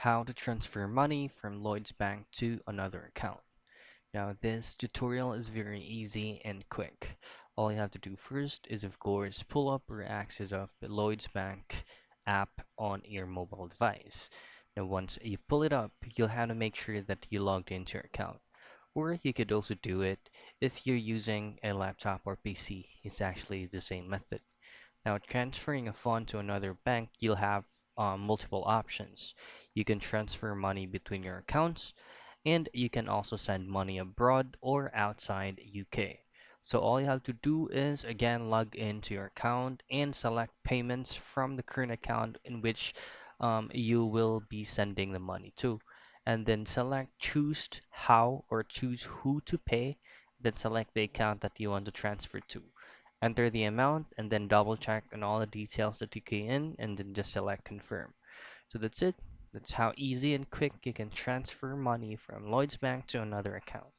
How to transfer money from Lloyds Bank to another account. Now, this tutorial is very easy and quick. All you have to do first is, of course, pull up or access of the Lloyds Bank app on your mobile device. Now, once you pull it up, you'll have to make sure that you logged into your account. Or you could also do it if you're using a laptop or PC. It's actually the same method. Now, transferring a fund to another bank, you'll have multiple options. You can transfer money between your accounts, and you can also send money abroad or outside UK. So all you have to do is again log into your account and select payments from the current account in which you will be sending the money to. And then select choose how or choose who to pay, then select the account that you want to transfer to. Enter the amount and then double check on all the details that you key in and then just select confirm. So that's it. That's how easy and quick you can transfer money from Lloyds Bank to another account.